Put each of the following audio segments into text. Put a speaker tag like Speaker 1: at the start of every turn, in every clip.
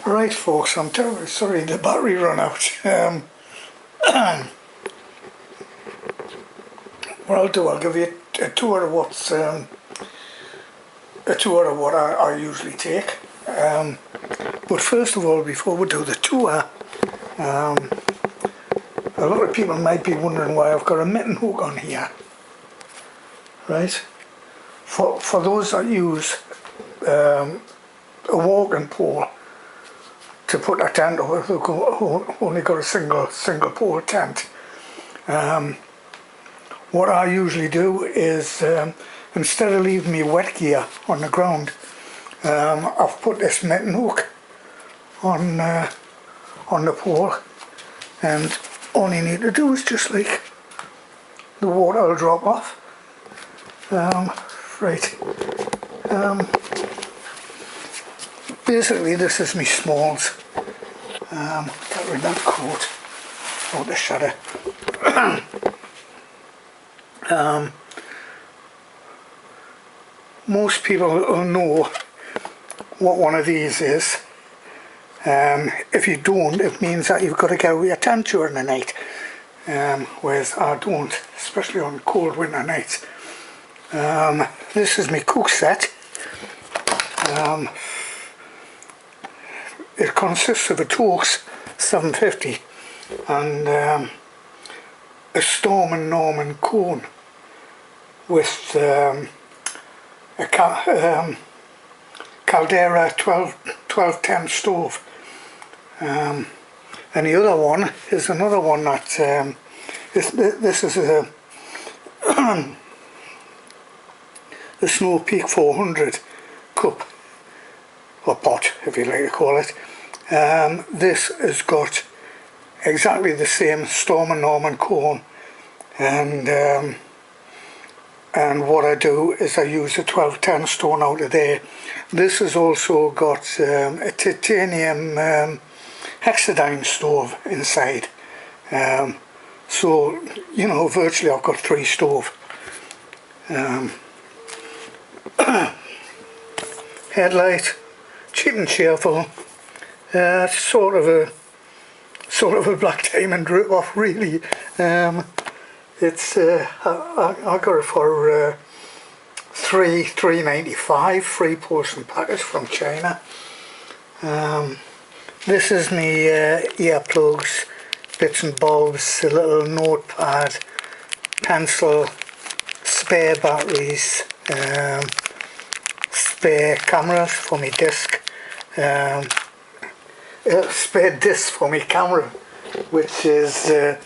Speaker 1: Right folks, I'm terribly sorry the battery ran out. What I'll do, I'll give you a tour of what I usually take. But first of all, before we do the tour, a lot of people might be wondering why I've got a mitten hook on here. Right? For those that use a walking pole to put a tent over, who've only got a single pole tent. What I usually do is, instead of leaving me wet gear on the ground, I've put this mitten hook on the pole, and all you need to do is just like the water will drop off. Basically this is my smalls. Get rid of that coat out the shadow. Most people will know what one of these is. If you don't, it means that you've got to get out of your tent during the night. Whereas I don't, especially on cold winter nights. This is my cook set. It consists of a Torx 750 and a Storm and Norman cone with a Caldera 1210 stove. And the other one is another one that this is a the Snow Peak 400 cup or pot, if you like to call it. This has got exactly the same Storm and Norman cone, and what I do is I use a 1210 stone out of there. This has also got a titanium hexadyne stove inside, so you know, virtually I've got 3 stoves. Headlight, cheap and cheerful, sort of a Black Diamond rip-off really. It's I got it for $3.95, 3-portion package from China. This is my earplugs, bits and bobs, a little notepad, pencil, spare batteries, spare cameras for my disc, spare disc for my camera, which is the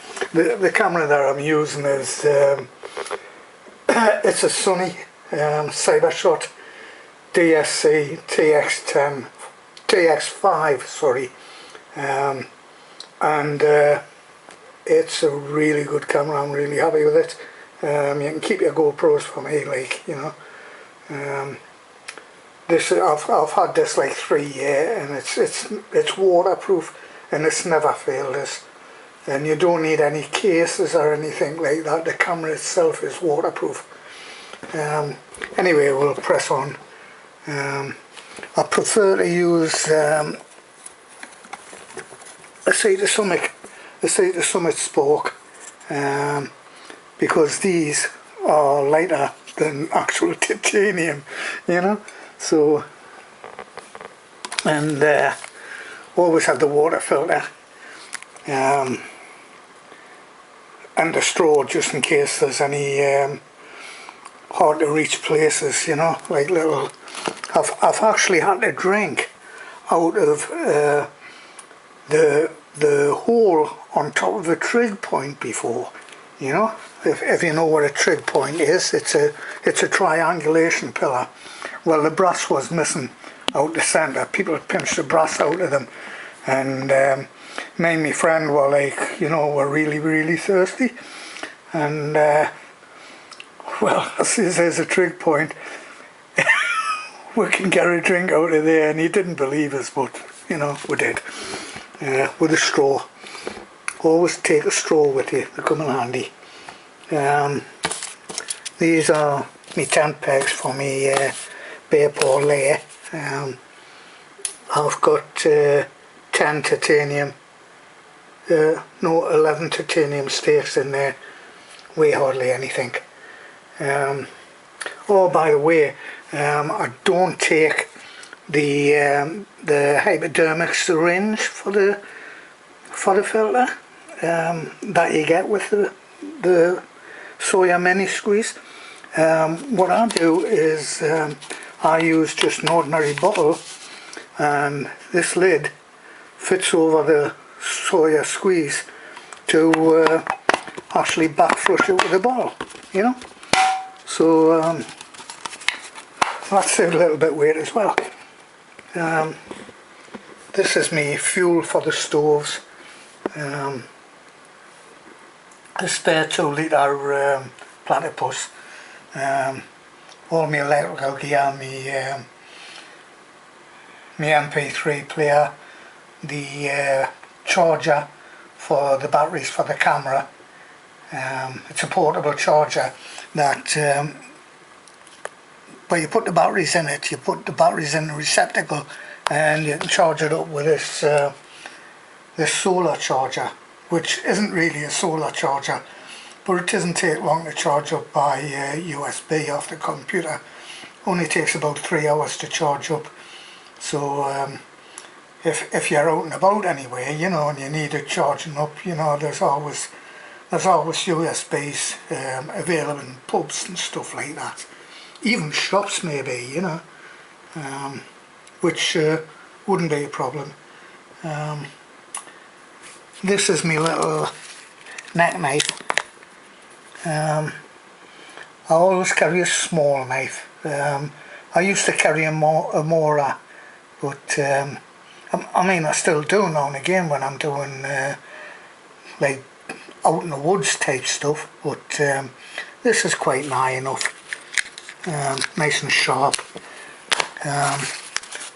Speaker 1: camera that I'm using is it's a Sony Cybershot DSC TX5, sorry, and it's a really good camera. I'm really happy with it. You can keep your GoPros for me, like, you know. This I've had this like 3 years, and it's waterproof, and it's never failed us. And you don't need any cases or anything like that. The camera itself is waterproof. Anyway, we'll press on. I prefer to use a Seita Summit spoke, because these are lighter than actual titanium, you know. So, and always have the water filter and the straw, just in case there's any hard to reach places, you know, like little. I've actually had to drink out of the hole on top of a trig point before, you know. If you know what a trig point is, it's a triangulation pillar. Well, the brass was missing out the centre. People had pinched the brass out of them, and me and my friend were like, you know, we're really thirsty, and well, as soon as there's a trig point, we can get a drink out of there. And he didn't believe us, but you know, we did. With a straw. Always take a straw with you, they come in handy. These are my tent pegs for me Bearpaw Lair. I've got 10 titanium, no 11 titanium stakes in there, weigh hardly anything. Oh, by the way, I don't take the hypodermic syringe for the filter that you get with the Sawyer mini squeeze. What I do is I use just an ordinary bottle, and this lid fits over the Sawyer squeeze to actually back flush it with the bottle, you know. So that saves a little bit of weight as well. This is me fuel for the stoves. A spare 2 litre platypus. All my electrical gear, my MP3 player, the charger for the batteries for the camera. It's a portable charger that where you put the batteries in it, you put the batteries in the receptacle and you can charge it up with this solar charger, which isn't really a solar charger, but it doesn't take long to charge up by USB off the computer. Only takes about 3 hours to charge up. So if you're out and about anyway, you know, and you need it charging up, you know, there's always USBs available in pubs and stuff like that. Even shops maybe, you know, which wouldn't be a problem. This is my little neck knife. I always carry a small knife. I used to carry a Mora, but I mean I still do now and again when I'm doing like out in the woods type stuff, but this is quite nigh enough, nice and sharp,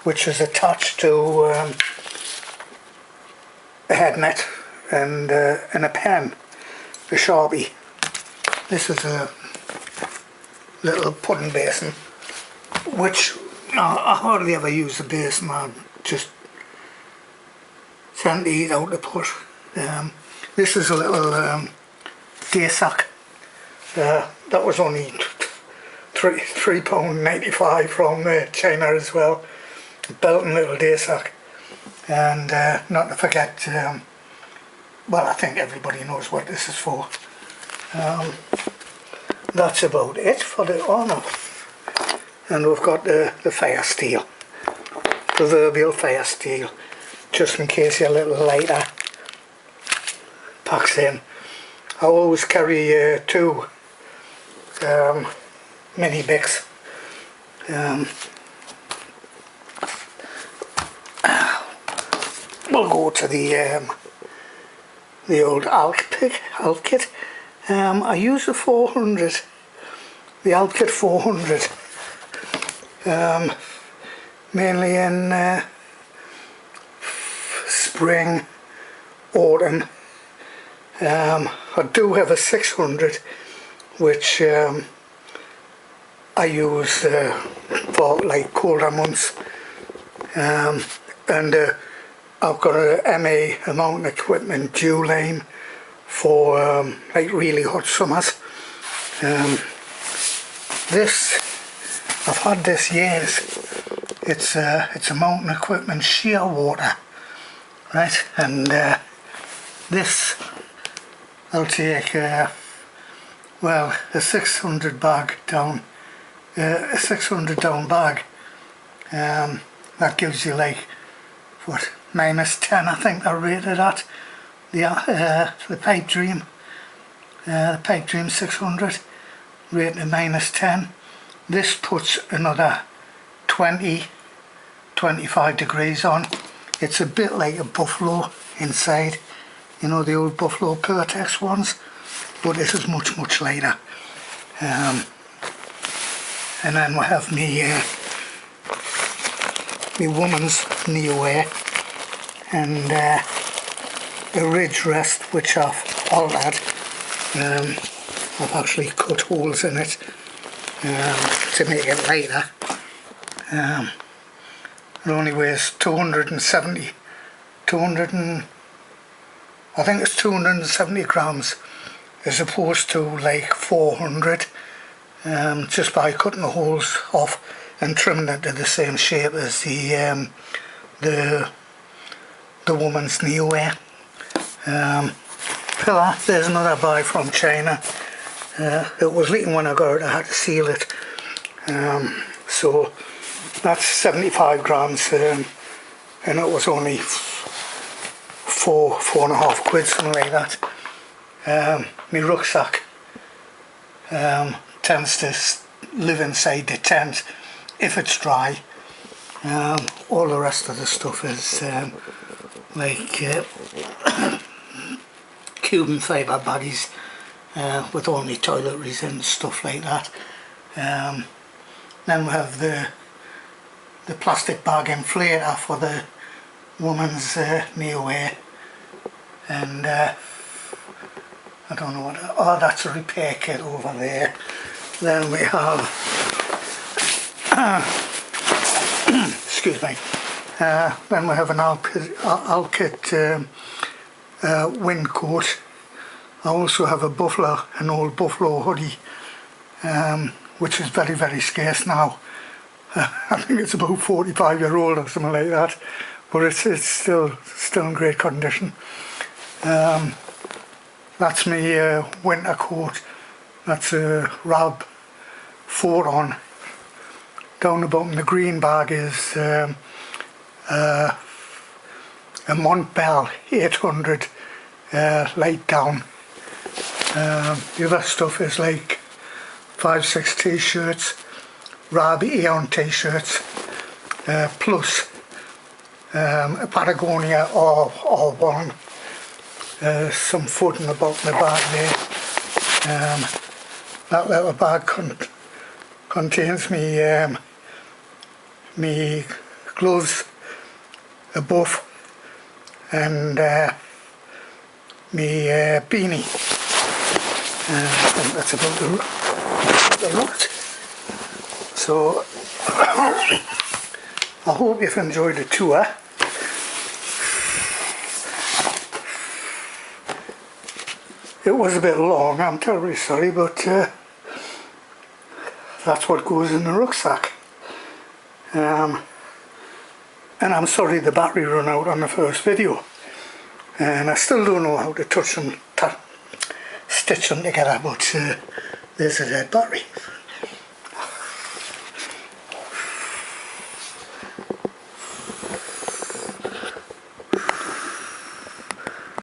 Speaker 1: which is attached to a head net and a pen, a Sharpie. This is a little pudding basin, which I hardly ever use the basin. I just tend to eat out the put. This is a little day sack. That was only £3.95 from China as well. Belting little day sack. And not to forget, well, I think everybody knows what this is for. That's about it for the honour. And we've got the fire steel, proverbial fire steel, just in case your little lighter packs in. I always carry 2 mini Bics. We'll go to the old Alt kit. I use the 400, the Alt kit 400, mainly in spring, autumn. I do have a 600, which I use for like colder months, and I've got a MA mountain equipment dual aim for like really hot summers. This, I've had this years. It's a mountain equipment shear water, right? And this I'll take well, a 600 bag down, a 600 down bag. That gives you like what, -10 I think they're rated at. The Pipe Dream, the Pipe Dream 600, rated at -10. This puts another 20-25 degrees on. It's a bit like a Buffalo inside, you know, the old Buffalo Pertex ones, but this is much lighter. And then we have me woman's knee wear and a ridge rest, which I've altered. I've actually cut holes in it to make it lighter. It only weighs 270, 200 and, I think it's 270 grams as opposed to like 400, just by cutting the holes off and trimming it to the same shape as the woman's knee wear. Pillar, there's another buy from China. It was leaking when I got it, I had to seal it. So that's 75 grams, and it was only four and a half quid, something like that. My rucksack tends to live inside the tent if it's dry. All the rest of the stuff is like Cuban fibre baggies with all my toiletries and stuff like that. Then we have the plastic bag inflator for the woman's knee wear, and I don't know what, oh, that's a repair kit over there. Then we have excuse me, then we have an Alkit wind coat. I also have an old buffalo hoodie, which is very, very scarce now. I think it's about 45-year-old or something like that, but it's still in great condition. That's my winter coat. That's a Rab 4 on. Down the bottom, the green bag is a Montbell 800 light down. The other stuff is like 5-6 t-shirts, Rab Aeon t-shirts, plus a Patagonia R1, some food in the bottom of the bag there. That little bag contains me gloves, a buff, and me beanie. I think that's about the lot. So I hope you've enjoyed the tour. It was a bit long, I'm terribly sorry, but that's what goes in the rucksack. And I'm sorry the battery ran out on the first video, and I still don't know how to touch them, stitch them together, but there's a dead battery.